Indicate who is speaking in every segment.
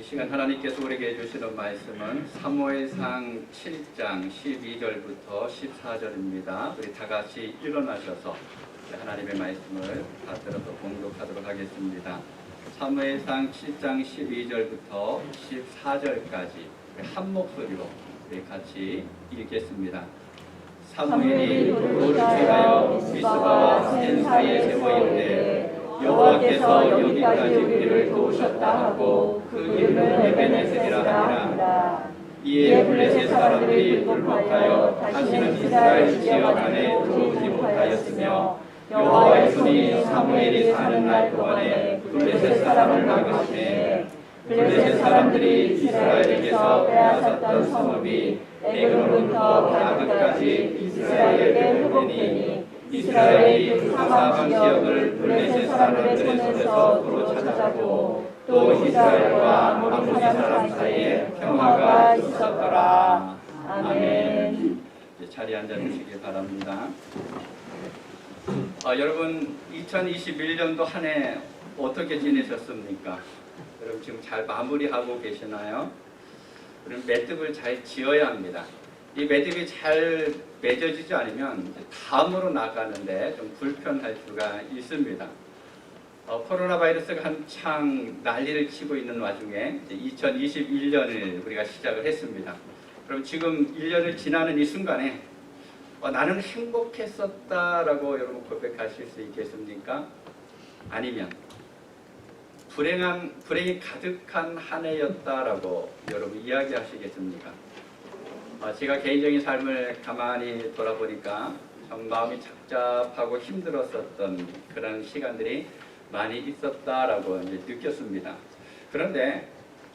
Speaker 1: 시간 하나님께서 우리에게 주시는 말씀은 사무엘상 7장 12절부터 14절입니다. 우리 다 같이 일어나셔서 하나님의 말씀을 받들어서 봉독하도록 하겠습니다. 사무엘상 7장 12절부터 14절까지 한 목소리로 우리 같이 읽겠습니다. 사무엘이 돌을 취하여 미스바와 센 사이에 세워 이르되 여호와께서 여기까지 우리를 도우셨다 하고 그 이름을 에베네셀이라 하니라. 이에 블레셋 사람들이 굴복하여 다시는 이스라엘 지역 안에 들어오지 못하였으며 여호와의 손이 사무엘이 사는 날 동안에 블레셋 사람을 막으시되 블레셋 사람들이 이스라엘에게서 빼앗았던 성읍이 에그론부터 가드까지 이스라엘에게 회복되니 이스라엘이 사방 지역을 블레셋 사람들의 손에서 도로 찾았고 또 이스라엘과 아모리 사람 사이에 평화가 있었더라. 아멘. 자리에 앉아주시기 바랍니다. 여러분 2021년도 한 해 어떻게 지내셨습니까? 여러분 지금 잘 마무리하고 계시나요? 우리는 매듭을 잘 지어야 합니다. 이 매듭이 잘 맺어지지 않으면 다음으로 나가는데 좀 불편할 수가 있습니다. 코로나 바이러스가 한창 난리를 치고 있는 와중에 2021년을 우리가 시작을 했습니다. 그럼 지금 1년을 지나는 이 순간에 나는 행복했었다라고 여러분 고백하실 수 있겠습니까? 아니면 불행이 가득한 한 해였다라고 여러분 이야기하시겠습니까? 제가 개인적인 삶을 가만히 돌아보니까 참 마음이 착잡하고 힘들었었던 그런 시간들이 많이 있었다라고 이제 느꼈습니다. 그런데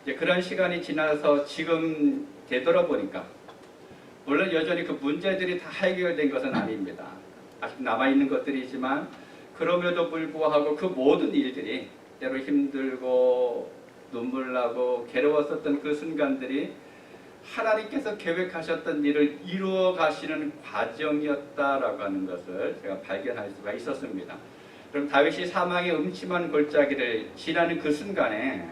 Speaker 1: 이제 그런 시간이 지나서 지금 되돌아보니까 물론 여전히 그 문제들이 다 해결된 것은 아닙니다. 아직 남아있는 것들이지만 그럼에도 불구하고 그 모든 일들이 때로 힘들고 눈물 나고 괴로웠었던 그 순간들이 하나님께서 계획하셨던 일을 이루어 가시는 과정이었다라고 하는 것을 제가 발견할 수가 있었습니다. 그럼 다윗이 사망의 음침한 골짜기를 지나는 그 순간에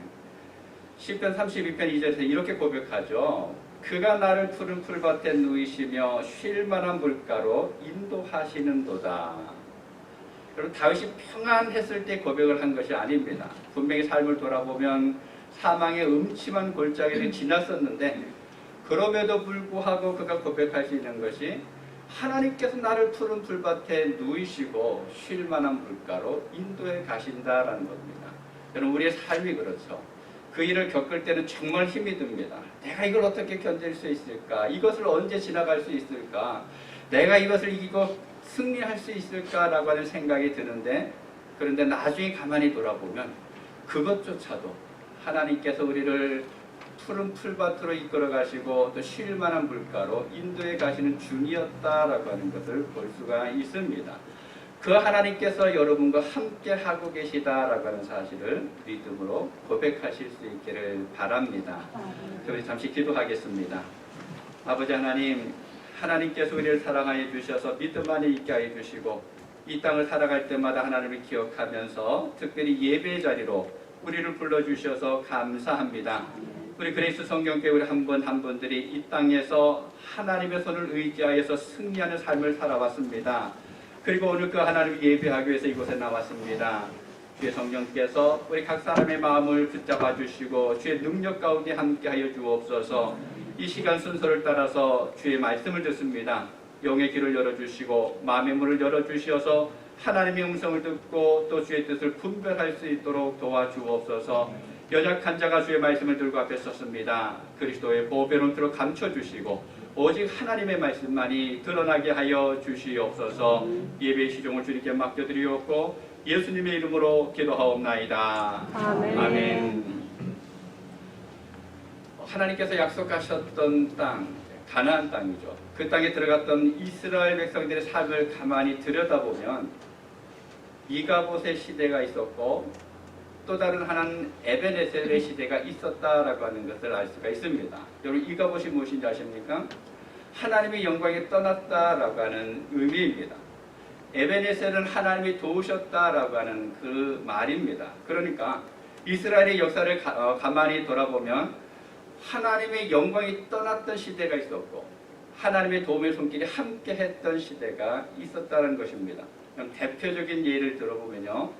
Speaker 1: 시편 32편 2절에서 이렇게 고백하죠. 그가 나를 푸른 풀밭에 누이시며 쉴 만한 물가로 인도하시는도다. 여러분 다윗이 평안했을 때 고백을 한 것이 아닙니다. 분명히 삶을 돌아보면 사망의 음침한 골짜기를 지났었는데 그럼에도 불구하고 그가 고백할 수 있는 것이 하나님께서 나를 푸른 풀밭에 누이시고 쉴 만한 물가로 인도해 가신다라는 겁니다. 여러분 우리의 삶이 그렇죠. 그 일을 겪을 때는 정말 힘이 듭니다. 내가 이걸 어떻게 견딜 수 있을까? 이것을 언제 지나갈 수 있을까? 내가 이것을 이기고 승리할 수 있을까라고 하는 생각이 드는데 그런데 나중에 가만히 돌아보면 그것조차도 하나님께서 우리를 푸른 풀밭으로 이끌어 가시고 또 쉴 만한 물가로 인도해 가시는 중이었다라고 하는 것을 볼 수가 있습니다. 그 하나님께서 여러분과 함께 하고 계시다라고 하는 사실을 믿음으로 고백하실 수 있기를 바랍니다. 우리 잠시 기도하겠습니다. 아버지 하나님, 하나님께서 우리를 사랑하여 주셔서 믿음 안에 있게 하여 주시고 이 땅을 살아갈 때마다 하나님을 기억하면서 특별히 예배의 자리로 우리를 불러주셔서 감사합니다. 우리 그리스 성경교회 우리 한 분 한 분들이 이 땅에서 하나님의 손을 의지하여서 승리하는 삶을 살아왔습니다. 그리고 오늘 그 하나님을 예배하기 위해서 이곳에 나왔습니다. 주의 성령께서 우리 각 사람의 마음을 붙잡아 주시고 주의 능력 가운데 함께하여 주옵소서. 이 시간 순서를 따라서 주의 말씀을 듣습니다. 영의 길을 열어주시고 마음의 문을 열어주시어서 하나님의 음성을 듣고 또 주의 뜻을 분별할 수 있도록 도와주옵소서. 연약한 자가 주의 말씀을 들고 앞에 섰습니다. 그리스도의 보배로 눈으로 감춰주시고 오직 하나님의 말씀만이 드러나게 하여 주시옵소서. 예배의 시종을 주님께 맡겨드리옵고 예수님의 이름으로 기도하옵나이다.
Speaker 2: 아멘.
Speaker 1: 아멘. 하나님께서 약속하셨던 땅, 가나안 땅이죠. 그 땅에 들어갔던 이스라엘 백성들의 삶을 가만히 들여다보면 이가봇의 시대가 있었고 또 다른 하나는 에베네셀의 시대가 있었다라고 하는 것을 알 수가 있습니다. 여러분 이가봇이 무엇인지 아십니까? 하나님의 영광에 떠났다라고 하는 의미입니다. 에베네셀은 하나님이 도우셨다라고 하는 그 말입니다. 그러니까 이스라엘의 역사를 가만히 돌아보면 하나님의 영광이 떠났던 시대가 있었고 하나님의 도움의 손길이 함께 했던 시대가 있었다는 것입니다. 그럼 대표적인 예를 들어보면요.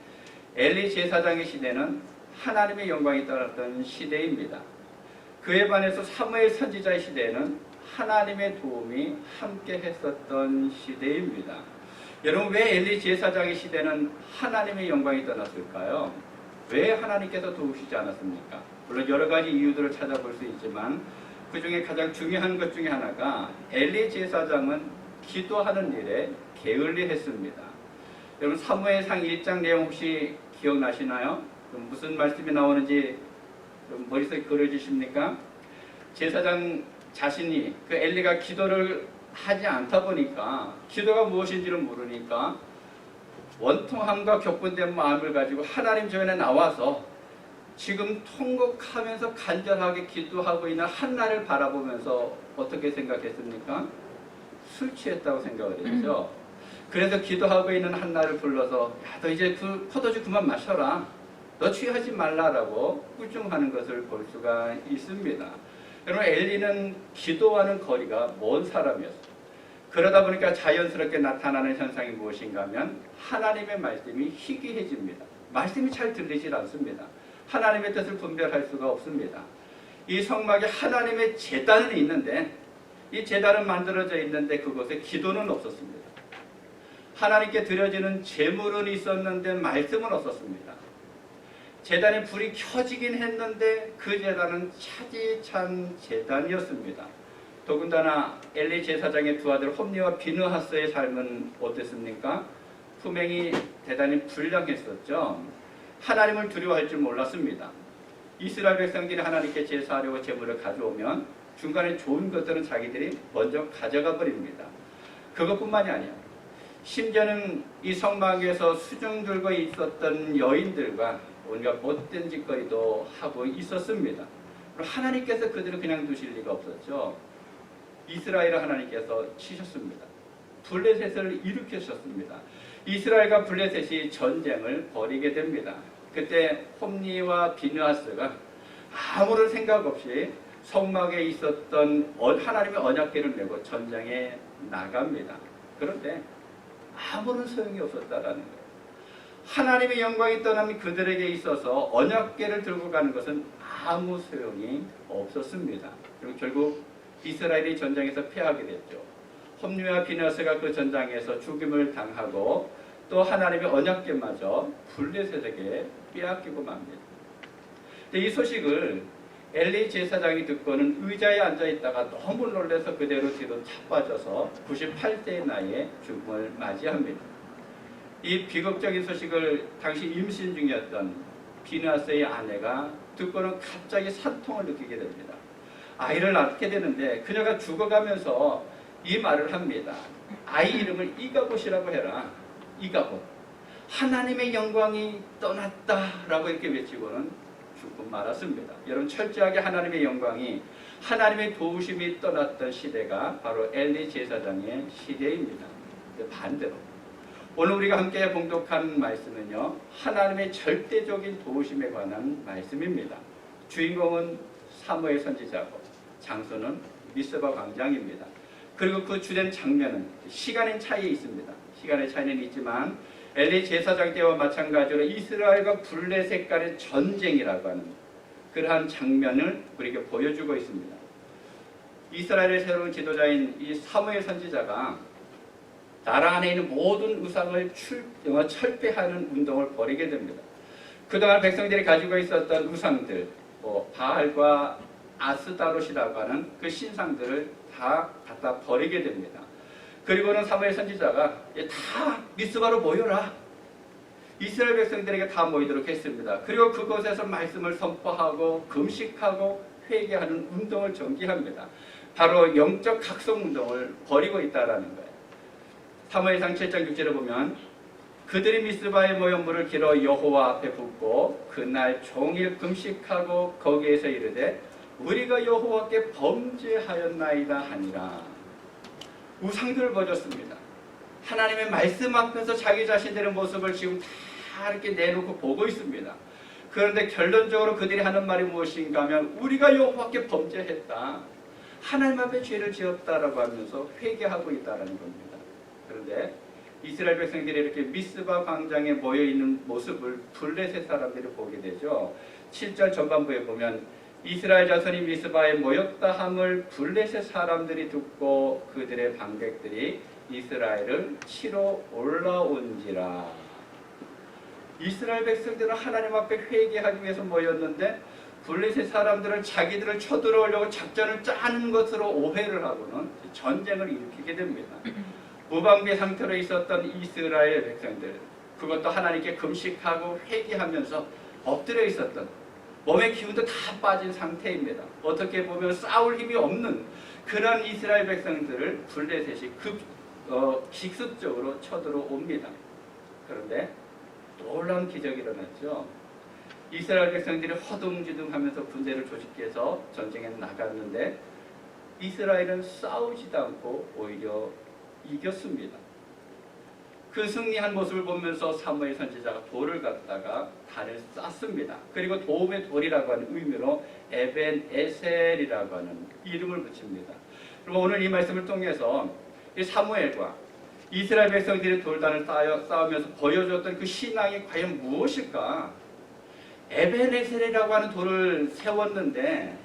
Speaker 1: 엘리 제사장의 시대는 하나님의 영광이 떠났던 시대입니다. 그에 반해서 사무엘 선지자의 시대에는 하나님의 도움이 함께 했었던 시대입니다. 여러분, 왜 엘리 제사장의 시대는 하나님의 영광이 떠났을까요? 왜 하나님께서 도우시지 않았습니까? 물론 여러 가지 이유들을 찾아볼 수 있지만 그 중에 가장 중요한 것 중에 하나가 엘리 제사장은 기도하는 일에 게을리했습니다. 여러분, 사무엘상 1장 내용 혹시 기억나시나요? 무슨 말씀이 나오는지 머릿속에 그려지십니까? 제사장 자신이 그 엘리가 기도를 하지 않다 보니까 기도가 무엇인지를 모르니까 원통함과 격분된 마음을 가지고 하나님 전에 나와서 지금 통곡하면서 간절하게 기도하고 있는 한나를 바라보면서 어떻게 생각했습니까? 술 취했다고 생각을 했죠. 그래서 기도하고 있는 한나를 불러서 야, 너 이제 그 포도주 그만 마셔라. 너 취하지 말라라고 꾸중하는 것을 볼 수가 있습니다. 여러분, 엘리는 기도와는 거리가 먼 사람이었어요. 그러다 보니까 자연스럽게 나타나는 현상이 무엇인가 하면 하나님의 말씀이 희귀해집니다. 말씀이 잘 들리질 않습니다. 하나님의 뜻을 분별할 수가 없습니다. 이 성막에 하나님의 제단은 있는데 이 제단은 만들어져 있는데 그곳에 기도는 없었습니다. 하나님께 드려지는 제물은 있었는데 말씀은 없었습니다. 제단에 불이 켜지긴 했는데 그 제단은 차디찬 제단이었습니다. 더군다나 엘리 제사장의 두 아들 홈니와 비느하스의 삶은 어땠습니까? 품행이 대단히 불량했었죠. 하나님을 두려워할 줄 몰랐습니다. 이스라엘 백성들이 하나님께 제사하려고 제물을 가져오면 중간에 좋은 것들은 자기들이 먼저 가져가 버립니다. 그것뿐만이 아니에요. 심지어는 이 성막에서 수중 들고 있었던 여인들과 온갖 못된 짓거리도 하고 있었습니다. 하나님께서 그들을 그냥 두실 리가 없었죠. 이스라엘을 하나님께서 치셨습니다. 블레셋을 일으키셨습니다. 이스라엘과 블레셋이 전쟁을 벌이게 됩니다. 그때 홈니와 비느하스가 아무런 생각 없이 성막에 있었던 하나님의 언약궤를 메고 전장에 나갑니다. 그런데 아무런 소용이 없었다라는 거예요. 하나님의 영광이 떠난 그들에게 있어서 언약궤를 들고 가는 것은 아무 소용이 없었습니다. 그리고 결국 이스라엘이 전장에서 패하게 됐죠. 홈니와 비느하스가 그 전장에서 죽임을 당하고 또 하나님의 언약궤마저 블레셋에게 빼앗기고 맙니다. 이 소식을 엘리 제사장이 듣고는 의자에 앉아있다가 너무 놀라서 그대로 뒤로 자빠져서 98세의 나이에 죽음을 맞이합니다. 이 비극적인 소식을 당시 임신 중이었던 비느하스의 아내가 듣고는 갑자기 산통을 느끼게 됩니다. 아이를 낳게 되는데 그녀가 죽어가면서 이 말을 합니다. 아이 이름을 이가봇이라고 해라. 이가봇. 하나님의 영광이 떠났다라고 이렇게 외치고는 죽고 말았습니다. 여러분, 철저하게 하나님의 영광이, 하나님의 도우심이 떠났던 시대가 바로 엘리 제사장의 시대입니다. 반대로 오늘 우리가 함께 봉독한 말씀은요, 하나님의 절대적인 도우심에 관한 말씀입니다. 주인공은 사무엘 선지자고 장소는 미스바 광장입니다. 그리고 그 주된 장면은 시간의 차이에 있습니다. 시간의 차이는 있지만 엘리 제사장 때와 마찬가지로 이스라엘과 블레셋 간의 전쟁이라고 하는 그러한 장면을 우리에게 보여주고 있습니다. 이스라엘의 새로운 지도자인 이 사무엘 선지자가 나라 안에 있는 모든 우상을 철폐하는 운동을 벌이게 됩니다. 그동안 백성들이 가지고 있었던 우상들, 바알과 아스다롯이라고 하는 그 신상들을 다 갖다 버리게 됩니다. 그리고는 사무엘 선지자가 다 미스바로 모여라. 이스라엘 백성들에게 다 모이도록 했습니다. 그리고 그곳에서 말씀을 선포하고 금식하고 회개하는 운동을 전개합니다. 바로 영적 각성 운동을 벌이고 있다는 거예요. 사무엘상 7장 6절에 보면 그들이 미스바에 모여 물을 길어 여호와 앞에 붓고 그날 종일 금식하고 거기에서 이르되 우리가 여호와께 범죄하였나이다 하니라. 우상들을 버렸습니다. 하나님의 말씀 앞에서 자기 자신들의 모습을 지금 다 이렇게 내놓고 보고 있습니다. 그런데 결론적으로 그들이 하는 말이 무엇인가 하면 우리가 여호와께 범죄했다. 하나님 앞에 죄를 지었다라고 하면서 회개하고 있다는 겁니다. 그런데 이스라엘 백성들이 이렇게 미스바 광장에 모여있는 모습을 블레셋 사람들이 보게 되죠. 7절 전반부에 보면 이스라엘 자손이 미스바에 모였다 함을 블레셋 사람들이 듣고 그들의 방백들이 이스라엘을 치러 올라온지라. 이스라엘 백성들은 하나님 앞에 회개하기 위해서 모였는데 블레셋 사람들은 자기들을 쳐들어오려고 작전을 짜는 것으로 오해를 하고는 전쟁을 일으키게 됩니다. 무방비 상태로 있었던 이스라엘 백성들, 그것도 하나님께 금식하고 회개하면서 엎드려 있었던, 몸의 기운도 다 빠진 상태입니다. 어떻게 보면 싸울 힘이 없는 그런 이스라엘 백성들을 블레셋이 기습적으로 쳐들어옵니다. 그런데 놀라운 기적이 일어났죠. 이스라엘 백성들이 허둥지둥하면서 군대를 조직해서 전쟁에 나갔는데 이스라엘은 싸우지도 않고 오히려 이겼습니다. 그 승리한 모습을 보면서 사무엘 선지자가 돌을 갖다가 단을 쌓습니다. 그리고 도움의 돌이라고 하는 의미로 에벤 에셀이라고 하는 이름을 붙입니다. 그리고 오늘 이 말씀을 통해서 이 사무엘과 이스라엘 백성들이 돌단을 쌓으면서 보여줬던 그 신앙이 과연 무엇일까? 에벤 에셀이라고 하는 돌을 세웠는데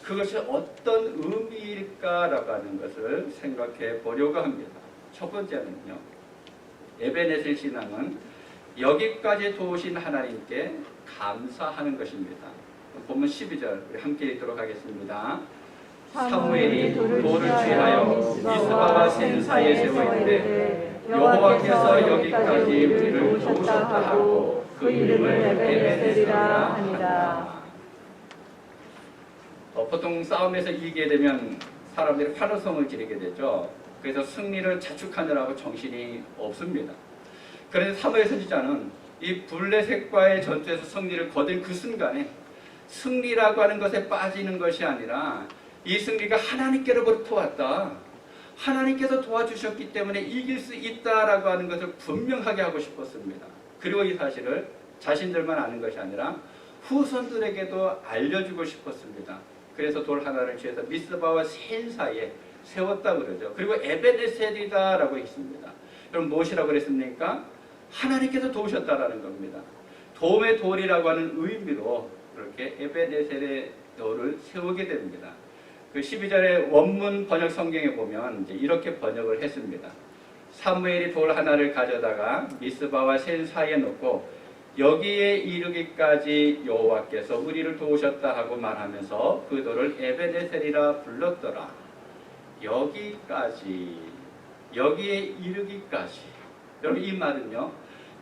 Speaker 1: 그것이 어떤 의미일까라고 하는 것을 생각해 보려고 합니다. 첫 번째는요, 에벤에셀 신앙은 여기까지 도우신 하나님께 감사하는 것입니다. 본문 12절 우리 함께 읽도록 하겠습니다. 사무엘이 돌을 취하여 미스바와 센 사이에 세워있되 여호와께서 여기까지 우리를 도우셨다 하고 그 이름을 에벤에셀이라 하니라. 보통 싸움에서 이기게 되면 사람들이 환호성을 지르게 되죠. 그래서 승리를 자축하느라고 정신이 없습니다. 그런데 사무엘 선지자는 이 블레셋과의 전투에서 승리를 거둔 그 순간에 승리라고 하는 것에 빠지는 것이 아니라 이 승리가 하나님께로부터 왔다. 하나님께서 도와주셨기 때문에 이길 수 있다라고 하는 것을 분명하게 하고 싶었습니다. 그리고 이 사실을 자신들만 아는 것이 아니라 후손들에게도 알려주고 싶었습니다. 그래서 돌 하나를 취해서 미스바와 센 사이에 세웠다고 그러죠. 그리고 에벤에셀이다라고 있습니다. 그럼 무엇이라고 그랬습니까? 하나님께서 도우셨다라는 겁니다. 도움의 돌이라고 하는 의미로 그렇게 에벤에셀의 돌을 세우게 됩니다. 그 12절의 원문 번역 성경에 보면 이제 이렇게 번역을 했습니다. 사무엘이 돌 하나를 가져다가 미스바와 센 사이에 놓고 여기에 이르기까지 여호와께서 우리를 도우셨다 하고 말하면서 그 돌을 에벤에셀이라 불렀더라. 여기까지, 여기에 이르기까지. 여러분 이 말은요,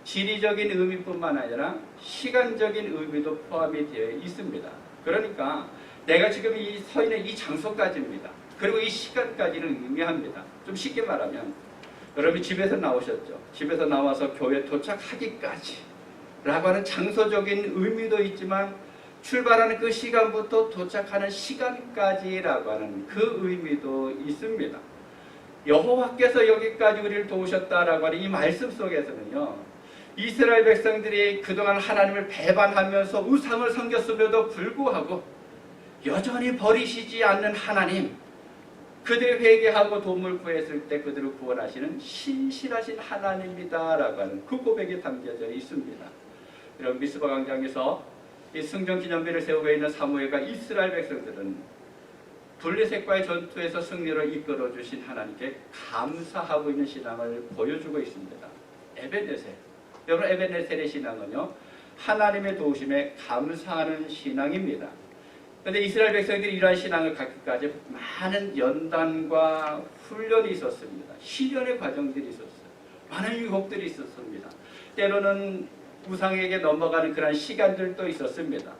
Speaker 1: 지리적인 의미뿐만 아니라 시간적인 의미도 포함이 되어 있습니다. 그러니까 내가 지금 서 있는 이 장소까지입니다. 그리고 이 시간까지는 의미합니다. 좀 쉽게 말하면 여러분이 집에서 나오셨죠. 집에서 나와서 교회 도착하기까지 라고 하는 장소적인 의미도 있지만 출발하는 그 시간부터 도착하는 시간까지라고 하는 그 의미도 있습니다. 여호와께서 여기까지 우리를 도우셨다라고 하는 이 말씀 속에서는요, 이스라엘 백성들이 그동안 하나님을 배반하면서 우상을 섬겼음에도 불구하고 여전히 버리시지 않는 하나님, 그들이 회개하고 도움을 구했을 때 그들을 구원하시는 신실하신 하나님이다라고 하는 그 고백이 담겨져 있습니다. 이런 미스바 광장에서 이 승전 기념비를 세우고 있는 사무엘과 이스라엘 백성들은 블레셋과의 전투에서 승리를 이끌어 주신 하나님께 감사하고 있는 신앙을 보여주고 있습니다. 에벤에셀. 여러분 에벤에셀의 신앙은요, 하나님의 도우심에 감사하는 신앙입니다. 그런데 이스라엘 백성들이 이러한 신앙을 갖기까지 많은 연단과 훈련이 있었습니다. 시련의 과정들이 있었어요. 많은 유혹들이 있었습니다. 때로는 우상에게 넘어가는 그런 시간들도 있었습니다.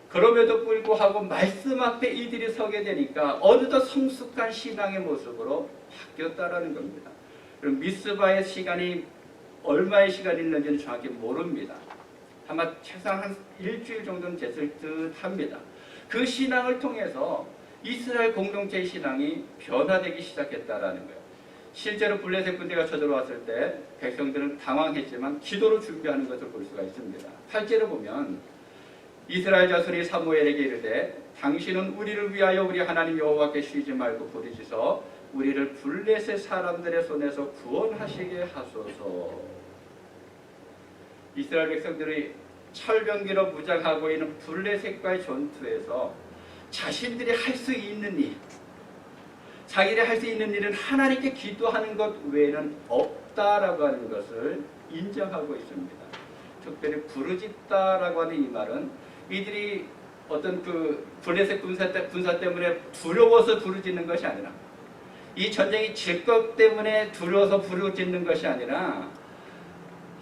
Speaker 1: 그럼에도 불구하고 말씀 앞에 이들이 서게 되니까 어느덧 성숙한 신앙의 모습으로 바뀌었다라는 겁니다. 그럼 미스바의 시간이 얼마의 시간이 있는지는 정확히 모릅니다. 아마 최소한 한 일주일 정도는 됐을 듯합니다. 그 신앙을 통해서 이스라엘 공동체의 신앙이 변화되기 시작했다라는 거예요. 실제로 블레셋 군대가 쳐들어왔을 때 백성들은 당황했지만 기도로 준비하는 것을 볼 수가 있습니다. 8절을 보면 이스라엘 자손이 사무엘에게 이르되 당신은 우리를 위하여 우리 하나님 여호와께 쉬지 말고 부르짖어 우리를 블레셋 사람들의 손에서 구원하시게 하소서. 이스라엘 백성들이 철병기로 무장하고 있는 블레셋과의 전투에서 자신들이 할 수 있는 일, 자기들이 할 수 있는 일은 하나님께 기도하는 것 외에는 없다라고 하는 것을 인정하고 있습니다. 특별히 부르짖다라고 하는 이 말은 이들이 어떤 그 블레셋 군사 때문에 두려워서 부르짖는 것이 아니라, 이 전쟁이 질 것 때문에 두려워서 부르짖는 것이 아니라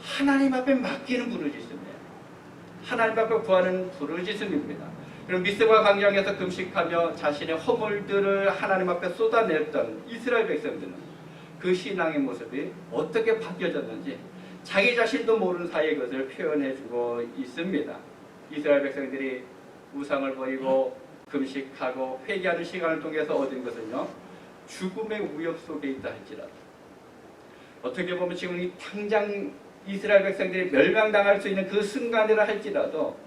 Speaker 1: 하나님 앞에 맡기는 부르짖음이에요. 하나님 앞에 구하는 부르짖음입니다. 그럼 미스바 광야에서 금식하며 자신의 허물들을 하나님 앞에 쏟아냈던 이스라엘 백성들은 그 신앙의 모습이 어떻게 바뀌어졌는지 자기 자신도 모르는 사이에 그것을 표현해주고 있습니다. 이스라엘 백성들이 우상을 버리고 금식하고 회개하는 시간을 통해서 얻은 것은요, 죽음의 위협 속에 있다 할지라도, 어떻게 보면 지금 이 당장 이스라엘 백성들이 멸망당할 수 있는 그 순간이라 할지라도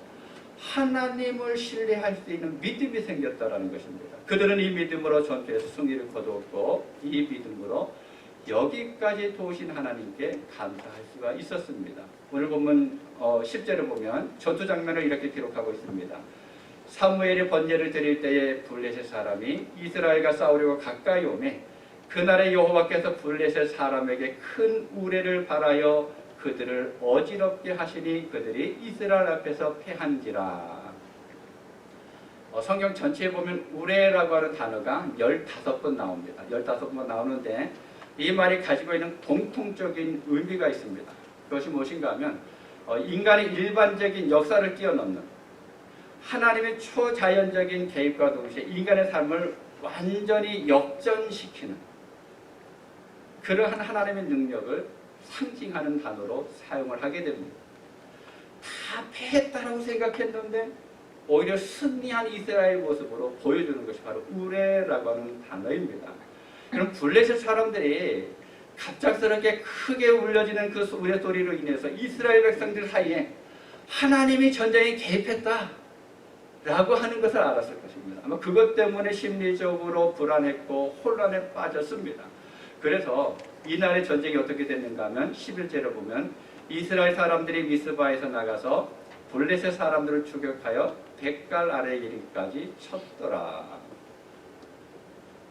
Speaker 1: 하나님을 신뢰할 수 있는 믿음이 생겼다라는 것입니다. 그들은 이 믿음으로 전투에서 승리를 거두었고 이 믿음으로 여기까지 도우신 하나님께 감사할 수가 있었습니다. 오늘 본문 10절을 보면 전투 장면을 이렇게 기록하고 있습니다. 사무엘이 번제를 드릴 때에 블레셋 사람이 이스라엘과 싸우려고 가까이 오매 그날에 여호와께서 블레셋 사람에게 큰 우레를 발하여 그들을 어지럽게 하시니 그들이 이스라엘 앞에서 패한지라. 성경 전체에 보면 우레라고 하는 단어가 15번 나옵니다. 15번 나오는데 이 말이 가지고 있는 공통적인 의미가 있습니다. 그것이 무엇인가 하면 인간의 일반적인 역사를 뛰어넘는 하나님의 초자연적인 개입과 동시에 인간의 삶을 완전히 역전시키는 그러한 하나님의 능력을 상징하는 단어로 사용을 하게 됩니다. 다 패했다라고 생각했는데 오히려 승리한 이스라엘 모습으로 보여주는 것이 바로 우레라고 하는 단어입니다. 그럼 블레셋 사람들이 갑작스럽게 크게 울려지는 그 우레 소리로 인해서 이스라엘 백성들 사이에 하나님이 전쟁에 개입했다 라고 하는 것을 알았을 것입니다. 아마 그것 때문에 심리적으로 불안했고 혼란에 빠졌습니다. 그래서 이날의 전쟁이 어떻게 됐는가 하면 11절을 보면 이스라엘 사람들이 미스바에서 나가서 블레셋 사람들을 추격하여 백갈 아래에 이르기까지 쳤더라.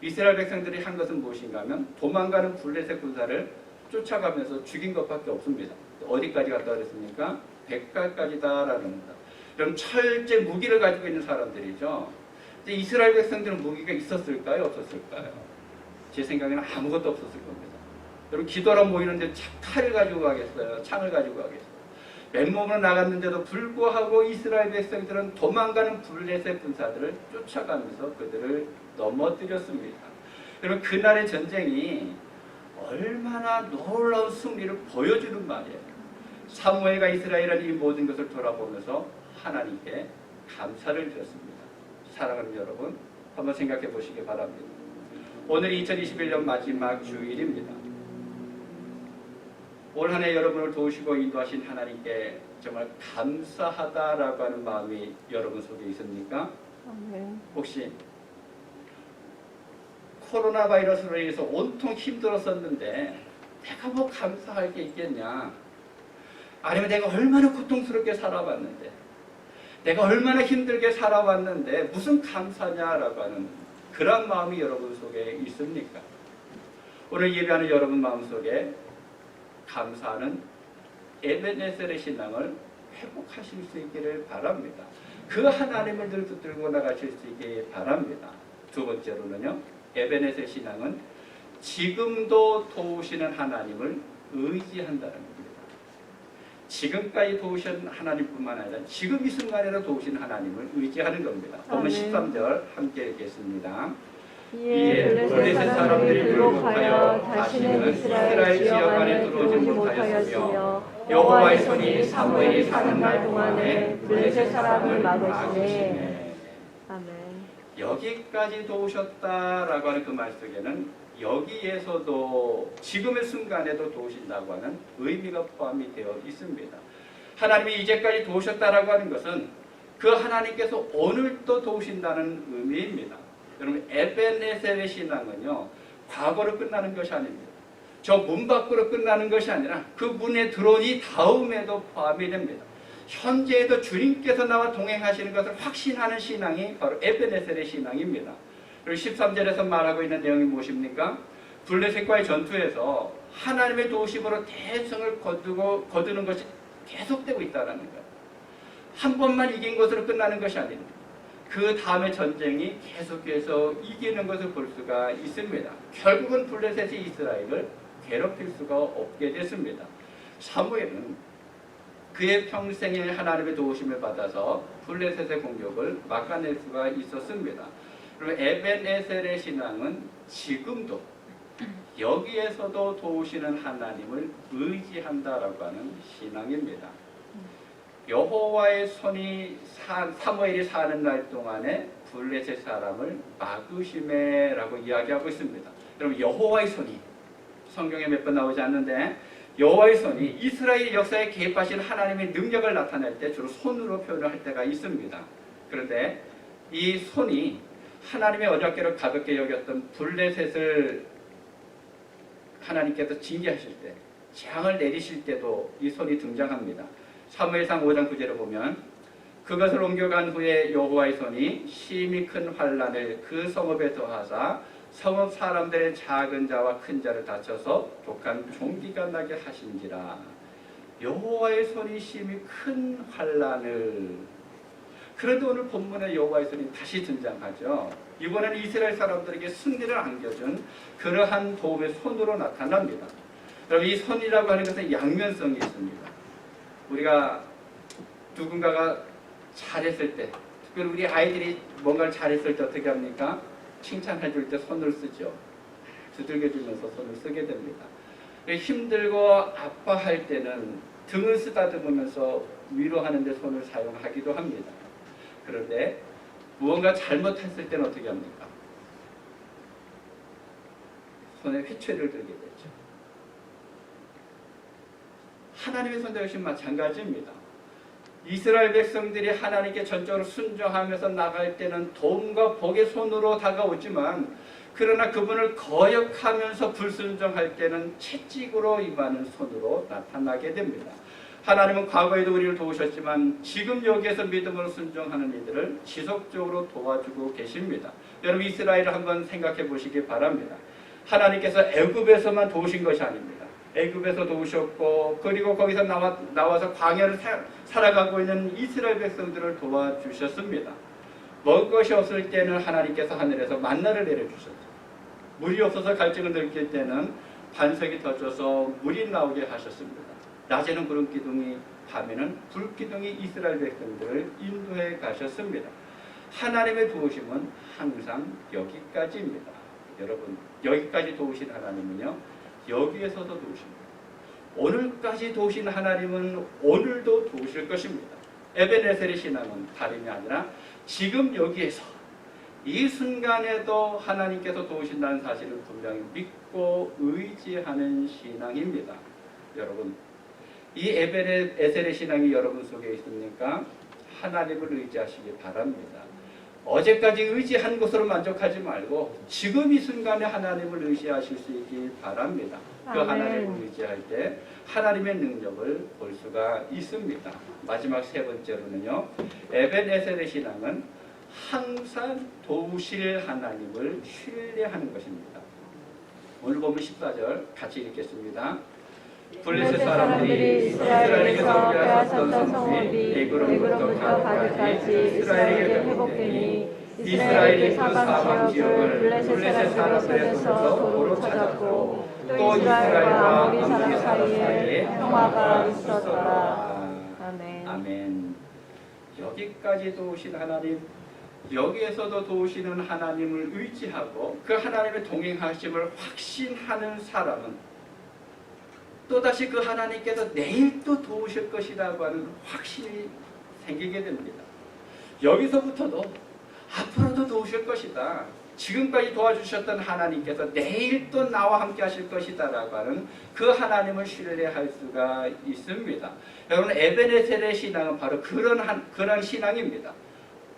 Speaker 1: 이스라엘 백성들이 한 것은 무엇인가 하면 도망가는 블레셋 군사를 쫓아가면서 죽인 것밖에 없습니다. 어디까지 갔다 그랬습니까? 백갈까지다라는 겁니다. 그럼 철제 무기를 가지고 있는 사람들이죠. 이스라엘 백성들은 무기가 있었을까요? 없었을까요? 제 생각에는 아무것도 없었을 겁니다. 여러분 기도하러 모이는데 칼을 가지고 가겠어요? 창을 가지고 가겠어요? 맨몸으로 나갔는데도 불구하고 이스라엘 백성들은 도망가는 블레셋 군사들을 쫓아가면서 그들을 넘어뜨렸습니다. 여러분 그날의 전쟁이 얼마나 놀라운 승리를 보여주는 말이에요. 사무엘과 이스라엘은 이 모든 것을 돌아보면서 하나님께 감사를 드렸습니다. 사랑하는 여러분, 한번 생각해 보시기 바랍니다. 오늘이 2021년 마지막 주일입니다. 올 한 해 여러분을 도우시고 인도하신 하나님께 정말 감사하다라고 하는 마음이 여러분 속에 있습니까? 혹시 코로나 바이러스로 인해서 온통 힘들었었는데 내가 뭐 감사할 게 있겠냐? 아니면 내가 얼마나 고통스럽게 살아왔는데 내가 얼마나 힘들게 살아왔는데 무슨 감사냐라고 하는 그런 마음이 여러분 속에 있습니까? 오늘 예배하는 여러분 마음속에 감사하는 에베네셀의 신앙을 회복하실 수 있기를 바랍니다. 그 하나님을 늘 붙들고 나가실 수 있기를 바랍니다. 두 번째로는요, 에베네셀 신앙은 지금도 도우시는 하나님을 의지한다는 겁니다. 지금까지 도우신 하나님뿐만 아니라 지금 이 순간에도 도우신 하나님을 의지하는 겁니다. 보면 13절 함께 읽겠습니다.
Speaker 2: 이에 블레셋 사람들이 불복하여 다시는 이스라엘 지역 안에 들어오지 못하였으며 여호와의 손이 사무엘이 사는 날 동안에 블레셋 사람을 막으시네. 아멘.
Speaker 1: 여기까지 도우셨다라고 하는 그 말 속에는 여기에서도 지금의 순간에도 도우신다고 하는 의미가 포함이 되어 있습니다. 하나님이 이제까지 도우셨다라고 하는 것은 그 하나님께서 오늘도 도우신다는 의미입니다. 여러분, 에벤에셀의 신앙은요, 과거로 끝나는 것이 아닙니다. 저 문 밖으로 끝나는 것이 아니라 그 문에 들어오니 다음에도 포함이 됩니다. 현재에도 주님께서 나와 동행하시는 것을 확신하는 신앙이 바로 에벤에셀의 신앙입니다. 그리고 13절에서 말하고 있는 내용이 무엇입니까? 블레셋과의 전투에서 하나님의 도우심으로 대승을 거두는 것이 계속되고 있다는 거예요. 한 번만 이긴 것으로 끝나는 것이 아닙니다. 그 다음에 전쟁이 계속해서 이기는 것을 볼 수가 있습니다. 결국은 블레셋이 이스라엘을 괴롭힐 수가 없게 됐습니다. 사무엘은 그의 평생에 하나님의 도우심을 받아서 블레셋의 공격을 막아낼 수가 있었습니다. 그리고 에벤에셀의 신앙은 지금도 여기에서도 도우시는 하나님을 의지한다라고 하는 신앙입니다. 여호와의 손이 사무엘이 사는 날 동안에 블레셋 사람을 막으심에라고 이야기하고 있습니다. 여러분, 여호와의 손이 성경에 몇 번 나오지 않는데 여호와의 손이 이스라엘 역사에 개입하신 하나님의 능력을 나타낼 때 주로 손으로 표현을 할 때가 있습니다. 그런데 이 손이 하나님의 어렵게를 가볍게 여겼던 블레셋을 하나님께서 징계하실 때, 재앙을 내리실 때도 이 손이 등장합니다. 사무엘상 5장 9절을 보면 그것을 옮겨간 후에 여호와의 손이 심히 큰 환난을 그 성읍에 더하사 성읍 사람들의 작은 자와 큰 자를 다쳐서 독한 종기가 나게 하신지라. 여호와의 손이 심히 큰 환난을. 그런데 오늘 본문에 여호와의 손이 다시 등장하죠. 이번에는 이스라엘 사람들에게 승리를 안겨준 그러한 도움의 손으로 나타납니다. 여러분, 이 손이라고 하는 것은 양면성이 있습니다. 우리가 누군가가 잘했을 때, 특별히 우리 아이들이 뭔가를 잘했을 때 어떻게 합니까? 칭찬해줄 때 손을 쓰죠. 두들겨주면서 손을 쓰게 됩니다. 힘들고 아파할 때는 등을 쓰다듬으면서 위로하는 데 손을 사용하기도 합니다. 그런데 무언가 잘못했을 때는 어떻게 합니까? 손에 휘채를 들게 되죠. 하나님의 손도 역시 마찬가지입니다. 이스라엘 백성들이 하나님께 전적으로 순종하면서 나갈 때는 도움과 복의 손으로 다가오지만, 그러나 그분을 거역하면서 불순종할 때는 채찍으로 임하는 손으로 나타나게 됩니다. 하나님은 과거에도 우리를 도우셨지만 지금 여기에서 믿음으로 순종하는 이들을 지속적으로 도와주고 계십니다. 여러분, 이스라엘을 한번 생각해 보시기 바랍니다. 하나님께서 애굽에서만 도우신 것이 아닙니다. 애굽에서 도우셨고, 그리고 거기서 나와서 광야를 살아가고 있는 이스라엘 백성들을 도와주셨습니다. 먹을 것이 없을 때는 하나님께서 하늘에서 만나를 내려주셨죠. 물이 없어서 갈증을 느낄 때는 반석이 터져서 물이 나오게 하셨습니다. 낮에는 구름 기둥이, 밤에는 불 기둥이 이스라엘 백성들을 인도해 가셨습니다. 하나님의 도우심은 항상 여기까지입니다. 여러분, 여기까지 도우신 하나님은요, 여기에서도 도우십니다. 오늘까지 도우신 하나님은 오늘도 도우실 것입니다. 에벤에셀의 신앙은 다름이 아니라 지금 여기에서 이 순간에도 하나님께서 도우신다는 사실을 분명히 믿고 의지하는 신앙입니다. 여러분, 이 에벤에셀의 신앙이 여러분 속에 있습니까? 하나님을 의지하시기 바랍니다. 어제까지 의지한 것으로 만족하지 말고 지금 이 순간에 하나님을 의지하실 수 있길 바랍니다. 그 하나님을 의지할 때 하나님의 능력을 볼 수가 있습니다. 마지막 세 번째로는요, 에벤에셀의 신앙은 항상 도우실 하나님을 신뢰하는 것입니다. 오늘 보면 14절 같이 읽겠습니다. 블레셋 사람들이 이스라엘에게서 빼앗았던 성읍이 애굽으로부터 가드까지 이스라엘에게 회복되니 이스라엘이 그 사방 지역을 블레셋 사람들의 손에서 도로 찾았고, 또 이스라엘과 아모리 사람 사이에 평화가 있었더라. 아멘. 아멘. 여기까지 도우신 하나님, 여기에서도 도우시는 하나님을 의지하고 그 하나님의 동행하심을 확신하는 사람은 또다시 그 하나님께서 내일 또 도우실 것이라고 하는 확신이 생기게 됩니다. 여기서부터도 앞으로도 도우실 것이다. 지금까지 도와주셨던 하나님께서 내일 또 나와 함께 하실 것이다라고 하는 그 하나님을 신뢰할 수가 있습니다. 여러분, 에베네셀의 신앙은 바로 그런 신앙입니다.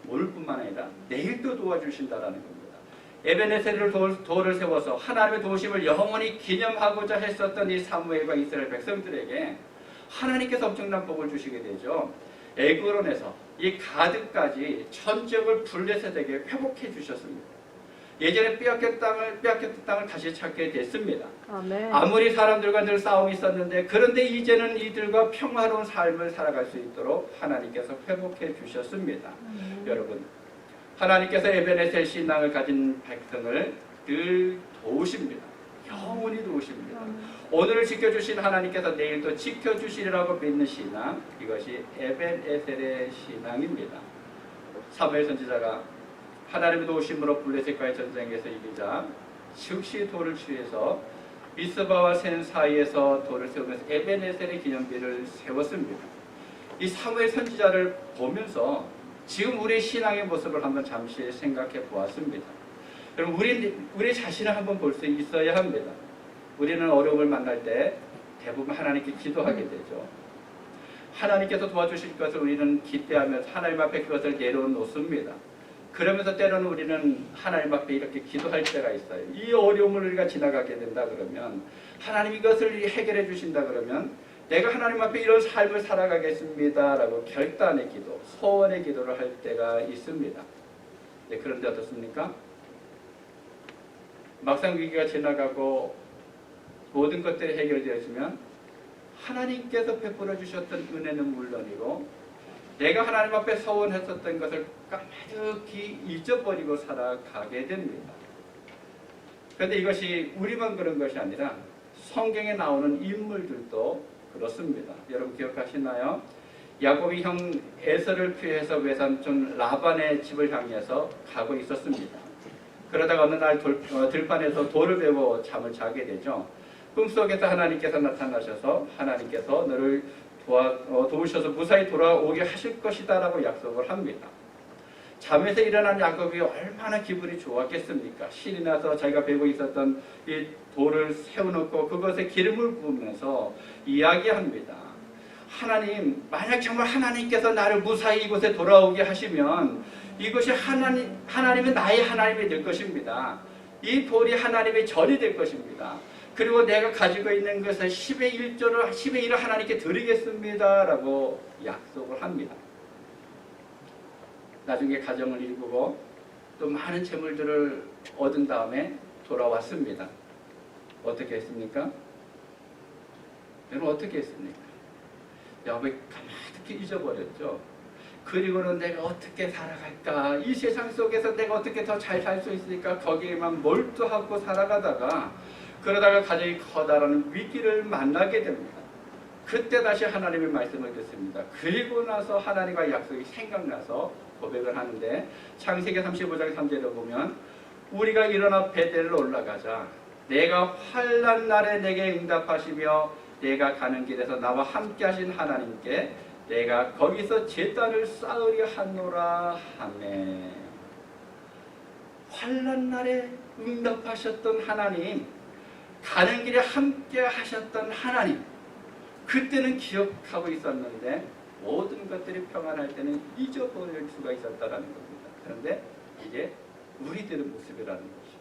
Speaker 1: 오늘뿐만 아니라 내일도 도와주신다라는 겁니다. 에베네셀을 돌을 세워서 하나님의 도우심을 영원히 기념하고자 했었던 이 사무엘과 이스라엘 백성들에게 하나님께서 엄청난 복을 주시게 되죠. 에그론에서 이 가드까지 전적을 블레셋에게 회복해 주셨습니다. 예전에 빼앗겼던 땅을 다시 찾게 됐습니다.
Speaker 2: 아멘.
Speaker 1: 아무리 사람들과 늘 싸움이 있었는데 그런데 이제는 이들과 평화로운 삶을 살아갈 수 있도록 하나님께서 회복해 주셨습니다. 여러분, 하나님께서 에베네셀 신앙을 가진 백성을 늘 도우십니다. 영원히 도우십니다. 오늘을 지켜주신 하나님께서 내일도 지켜주시리라고 믿는 신앙, 이것이 에베네셀의 신앙입니다. 사무엘 선지자가 하나님의 도우심으로 블레셋과의 전쟁에서 이기자 즉시 돌을 취해서 미스바와 센 사이에서 돌을 세우면서 에베네셀의 기념비를 세웠습니다. 이 사무엘 선지자를 보면서 지금 우리의 신앙의 모습을 한번 잠시 생각해 보았습니다. 여러분, 우리 자신을 한번 볼 수 있어야 합니다. 우리는 어려움을 만날 때 대부분 하나님께 기도하게 되죠. 하나님께서 도와주실 것을 우리는 기대하면서 하나님 앞에 그것을 내려놓습니다. 그러면서 때로는 우리는 하나님 앞에 이렇게 기도할 때가 있어요. 이 어려움을 우리가 지나가게 된다 그러면, 하나님 이것을 해결해 주신다 그러면 내가 하나님 앞에 이런 삶을 살아가겠습니다 라고 결단의 기도, 소원의 기도를 할 때가 있습니다. 네, 그런데 어떻습니까? 막상 위기가 지나가고 모든 것들이 해결되어지면 하나님께서 베풀어 주셨던 은혜는 물론이고 내가 하나님 앞에 서원했었던 것을 까마득히 잊어버리고 살아가게 됩니다. 그런데 이것이 우리만 그런 것이 아니라 성경에 나오는 인물들도 그렇습니다. 여러분 기억하시나요? 야곱이 형 에서를 피해서 외삼촌 라반의 집을 향해서 가고 있었습니다. 그러다가 어느 날 들판에서 돌을 베고 잠을 자게 되죠. 꿈속에서 하나님께서 나타나셔서 하나님께서 너를 도우셔서 무사히 돌아오게 하실 것이다 라고 약속을 합니다. 잠에서 일어난 야곱이 얼마나 기분이 좋았겠습니까? 신이 나서 자기가 베고 있었던 이 돌을 세워놓고 그것에 기름을 부으면서 이야기합니다. 하나님, 만약 정말 하나님께서 나를 무사히 이곳에 돌아오게 하시면 이것이 하나님은 나의 하나님이 될 것입니다. 이 돌이 하나님의 전이 될 것입니다. 그리고 내가 가지고 있는 것을 10의 1을 하나님께 드리겠습니다 라고 약속을 합니다. 나중에 가정을 이루고 또 많은 재물들을 얻은 다음에 돌아왔습니다. 어떻게 했습니까? 여러분 어떻게 했습니까? 야곱이 가만히 잊어버렸죠. 그리고는 내가 어떻게 살아갈까? 이 세상 속에서 내가 어떻게 더 잘 살 수 있을까? 거기에만 몰두하고 살아가다가 그러다가 가정이 커다란 위기를 만나게 됩니다. 그때 다시 하나님의 말씀을 듣습니다. 그리고 나서 하나님과의 약속이 생각나서 고백을 하는데 창세기 35장 3절을 보면 우리가 일어나 베델로 올라가자 내가 환난 날에 내게 응답하시며 내가 가는 길에서 나와 함께 하신 하나님께 내가 거기서 제단을 쌓으려 하노라 하매. 환난 날에 응답하셨던 하나님, 가는 길에 함께 하셨던 하나님, 그때는 기억하고 있었는데 모든 것들이 평안할 때는 잊어버릴 수가 있었다는 겁니다. 그런데 이게 우리들의 모습이라는 것입니다.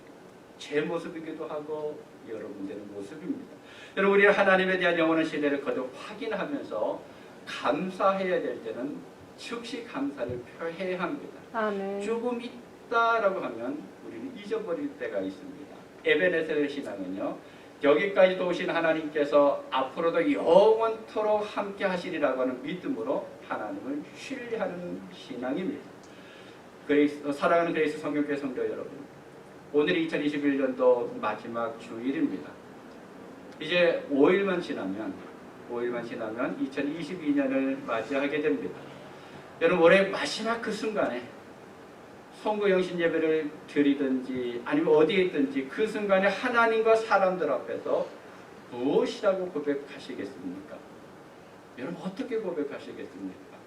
Speaker 1: 제 모습이기도 하고 여러분들의 모습입니다. 여러분, 우리는 하나님에 대한 영원한 신뢰를 거듭 확인하면서 감사해야 될 때는 즉시 감사를 표해야 합니다.
Speaker 2: 아멘.
Speaker 1: 조금 있다라고 하면 우리는 잊어버릴 때가 있습니다. 에베네셀의 신앙은요, 여기까지 도우신 하나님께서 앞으로도 영원토록 함께 하시리라고 하는 믿음으로 하나님을 신뢰하는 신앙입니다. 사랑하는 그레이스 성경교회 성도 여러분, 오늘이 2021년도 마지막 주일입니다. 이제 5일만 지나면 2022년을 맞이하게 됩니다. 여러분, 올해 마지막 그 순간에 송구 영신 예배를 드리든지 아니면 어디에 있든지 그 순간에 하나님과 사람들 앞에서 무엇이라고 고백하시겠습니까? 여러분 어떻게 고백하시겠습니까?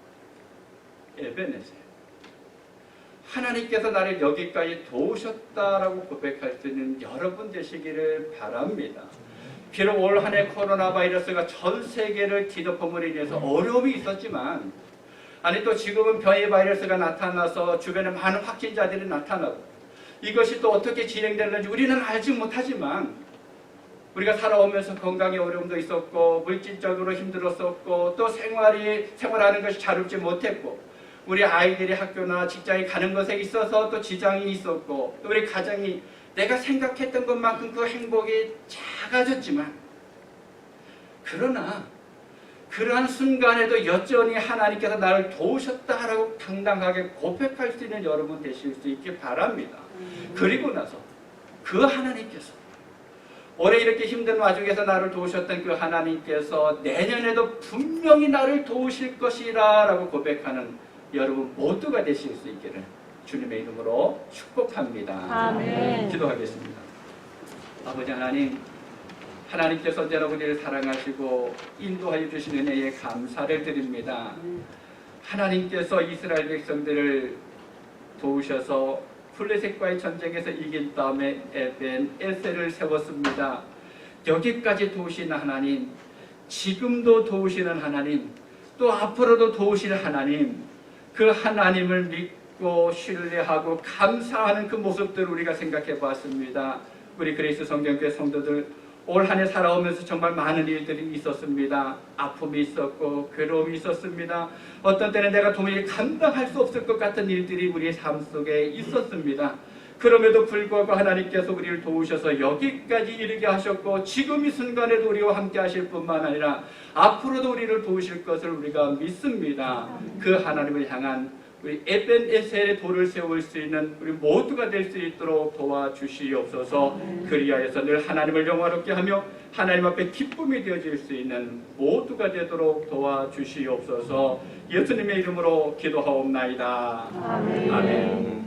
Speaker 1: 에베네셀, 하나님께서 나를 여기까지 도우셨다라고 고백할 수 있는 여러분 되시기를 바랍니다. 비록 올 한 해 코로나 바이러스가 전 세계를 뒤덮음으로 인해서 어려움이 있었지만, 아니 또 지금은 변이 바이러스가 나타나서 주변에 많은 확진자들이 나타나고 이것이 또 어떻게 진행되는지 우리는 알지 못하지만, 우리가 살아오면서 건강에 어려움도 있었고 물질적으로 힘들었었고 또 생활하는 것이 자유롭지 못했고, 우리 아이들이 학교나 직장에 가는 것에 있어서 또 지장이 있었고, 또 우리 가정이 내가 생각했던 것만큼 그 행복이 작아졌지만, 그러나 그러한 순간에도 여전히 하나님께서 나를 도우셨다라고 당당하게 고백할 수 있는 여러분 되실 수 있길 바랍니다. 그리고 나서 그 하나님께서 올해 이렇게 힘든 와중에서 나를 도우셨던 그 하나님께서 내년에도 분명히 나를 도우실 것이라 라고 고백하는 여러분 모두가 되실 수 있기를 주님의 이름으로 축복합니다.
Speaker 2: 아멘.
Speaker 1: 기도하겠습니다. 아버지 하나님, 하나님께서 여러분을 사랑하시고 인도하여 주신 은혜에 감사를 드립니다. 하나님께서 이스라엘 백성들을 도우셔서 블레셋과의 전쟁에서 이긴 다음에 에벤 에셀을 세웠습니다. 여기까지 도우시는 하나님, 지금도 도우시는 하나님, 또 앞으로도 도우실 하나님, 그 하나님을 믿고 신뢰하고 감사하는 그 모습들을 우리가 생각해 보았습니다. 우리 그리스 성경교회 성도들 올 한 해 살아오면서 정말 많은 일들이 있었습니다. 아픔이 있었고 괴로움이 있었습니다. 어떤 때는 내가 도무지 감당할 수 없을 것 같은 일들이 우리의 삶 속에 있었습니다. 그럼에도 불구하고 하나님께서 우리를 도우셔서 여기까지 이르게 하셨고, 지금 이 순간에도 우리와 함께 하실 뿐만 아니라 앞으로도 우리를 도우실 것을 우리가 믿습니다. 그 하나님을 향한 우리 에벤에셀의 돌을 세울 수 있는 우리 모두가 될 수 있도록 도와주시옵소서. 그리하여서 늘 하나님을 영화롭게 하며 하나님 앞에 기쁨이 되어질 수 있는 모두가 되도록 도와주시옵소서. 예수님의 이름으로 기도하옵나이다.
Speaker 2: 아멘.
Speaker 1: 아멘.